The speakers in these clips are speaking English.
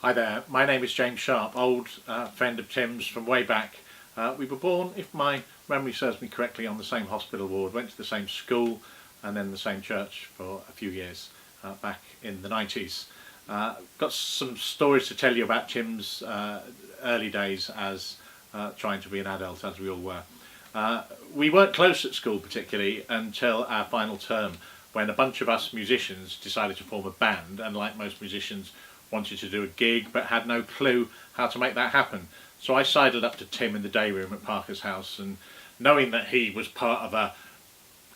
Hi there, my name is James Sharp, old friend of Tim's from way back. We were born, if my memory serves me correctly, on the same hospital ward, went to the same school and then the same church for a few years back in the 90s. Got some stories to tell you about Tim's early days as trying to be an adult, as we all were. We weren't close at school particularly until our final term, when a bunch of us musicians decided to form a band, and like most musicians wanted to do a gig but had no clue how to make that happen. So I sidled up to Tim in the day room at Parker's house, and knowing that he was part of a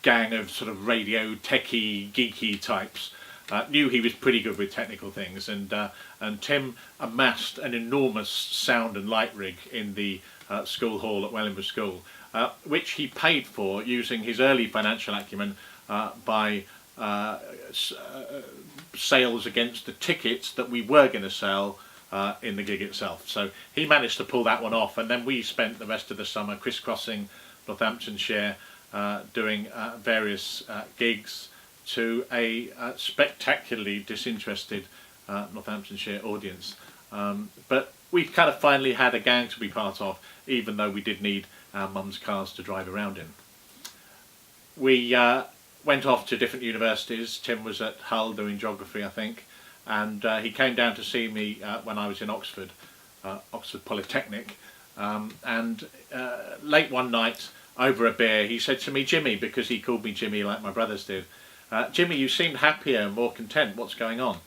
gang of sort of radio techie geeky types, knew he was pretty good with technical things, and Tim amassed an enormous sound and light rig in the school hall at Wellingborough School, which he paid for using his early financial acumen by sales against the tickets that we were going to sell in the gig itself. So he managed to pull that one off, and then we spent the rest of the summer crisscrossing Northamptonshire, doing various gigs to a spectacularly disinterested Northamptonshire audience. But we kind of finally had a gang to be part of, even though we did need our mum's cars to drive around in. We went off to different universities. Tim was at Hull doing geography, I think, and he came down to see me when I was in Oxford, Oxford Polytechnic, and late one night over a beer he said to me, "Jimmy," because he called me Jimmy like my brothers did, "Jimmy, you seem happier and more content, what's going on?"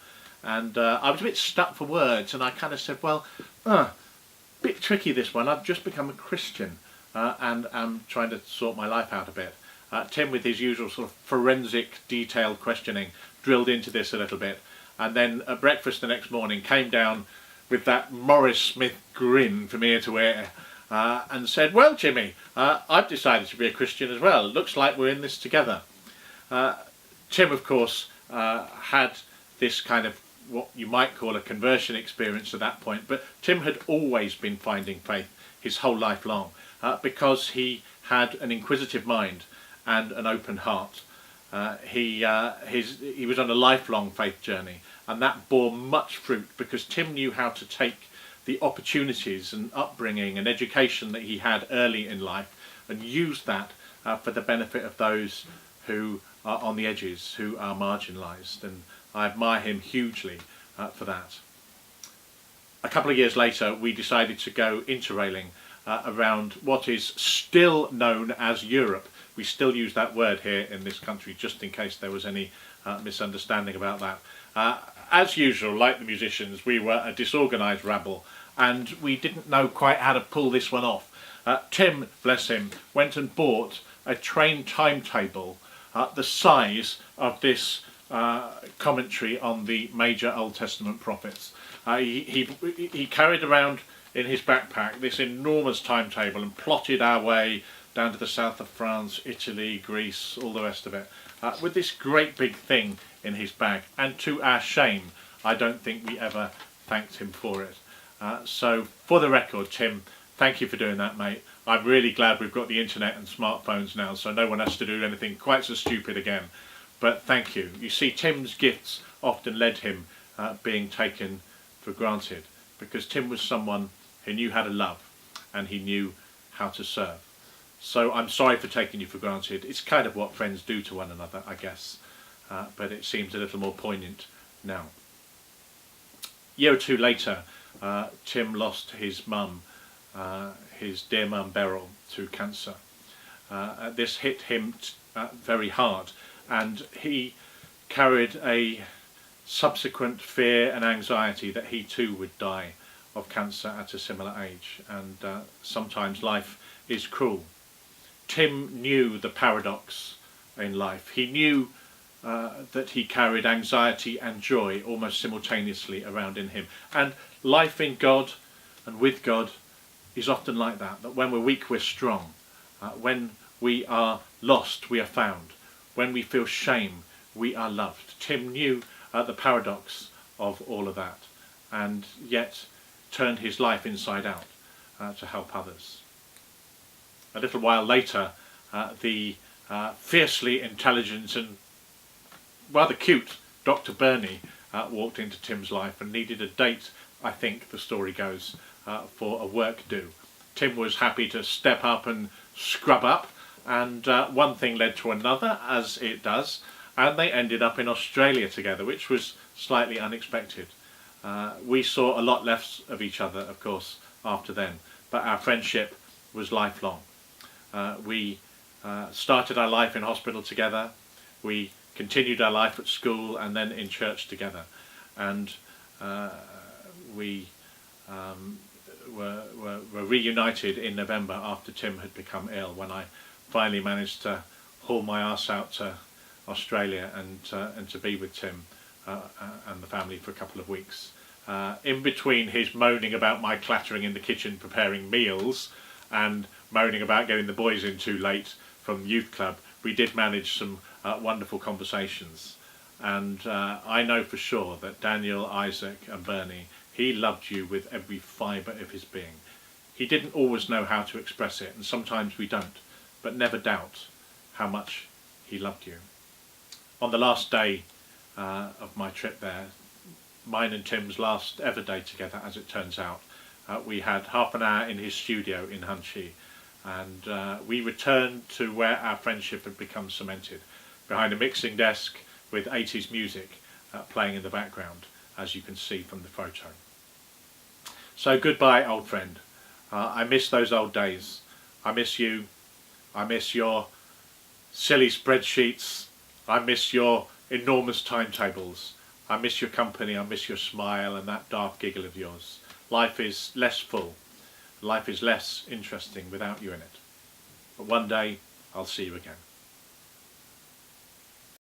And I was a bit stuck for words, and I kind of said, well, bit tricky this one, I've just become a Christian and I'm trying to sort my life out a bit. Tim, with his usual sort of forensic detailed questioning, drilled into this a little bit, and then at breakfast the next morning came down with that Morris Smith grin from ear to ear, and said, "Well, Jimmy, I've decided to be a Christian as well. It looks like we're in this together." Tim, of course, had this kind of what you might call a conversion experience at that point, but Tim had always been finding faith his whole life long, because he had an inquisitive mind and an open heart. He was on a lifelong faith journey, and that bore much fruit because Tim knew how to take the opportunities and upbringing and education that he had early in life and use that for the benefit of those who are on the edges, who are marginalised, and I admire him hugely for that. A couple of years later we decided to go interrailing around what is still known as Europe. We still use that word here in this country, just in case there was any misunderstanding about that. As usual, like the musicians, we were a disorganised rabble, and we didn't know quite how to pull this one off. Tim, bless him, went and bought a train timetable the size of this commentary on the major Old Testament prophets. He carried around in his backpack this enormous timetable and plotted our way down to the south of France, Italy, Greece, all the rest of it, with this great big thing in his bag. And to our shame, I don't think we ever thanked him for it. So for the record, Tim, thank you for doing that, mate. I'm really glad we've got the internet and smartphones now, so no one has to do anything quite so stupid again. But thank you. You see, Tim's gifts often led him being taken for granted, because Tim was someone who knew how to love and he knew how to serve. So I'm sorry for taking you for granted. It's kind of what friends do to one another, I guess, but it seems a little more poignant now. A year or two later, Tim lost his mum, his dear mum Beryl, to cancer. This hit him very hard, and he carried a subsequent fear and anxiety that he too would die of cancer at a similar age, and sometimes life is cruel. Tim knew the paradox in life. He knew that he carried anxiety and joy almost simultaneously around in him, and life in God and with God is often like that, that when we're weak we're strong, when we are lost we are found, when we feel shame we are loved. Tim knew the paradox of all of that, and yet turned his life inside out to help others. A little while later, the fiercely intelligent and rather cute Dr. Burney walked into Tim's life and needed a date, I think the story goes, for a work do. Tim was happy to step up and scrub up, and one thing led to another, as it does, and they ended up in Australia together, which was slightly unexpected. We saw a lot less of each other, of course, after then, but our friendship was lifelong. We started our life in hospital together, we continued our life at school and then in church together, and we were reunited in November after Tim had become ill, when I finally managed to haul my arse out to Australia and to be with Tim and the family for a couple of weeks. In between his moaning about my clattering in the kitchen preparing meals and moaning about getting the boys in too late from youth club, we did manage some wonderful conversations. And I know for sure that Daniel, Isaac and Bernie, he loved you with every fibre of his being. He didn't always know how to express it, and sometimes we don't, but never doubt how much he loved you. On the last day of my trip there, mine and Tim's last ever day together, as it turns out, we had half an hour in his studio in Hunchi, and we returned to where our friendship had become cemented, behind a mixing desk with 80s music playing in the background, as you can see from the photo. So goodbye, old friend. I miss those old days. I miss you. I miss your silly spreadsheets. I miss your enormous timetables. I miss your company. I miss your smile and that daft giggle of yours. Life is less full. Life is less interesting without you in it. But one day I'll see you again.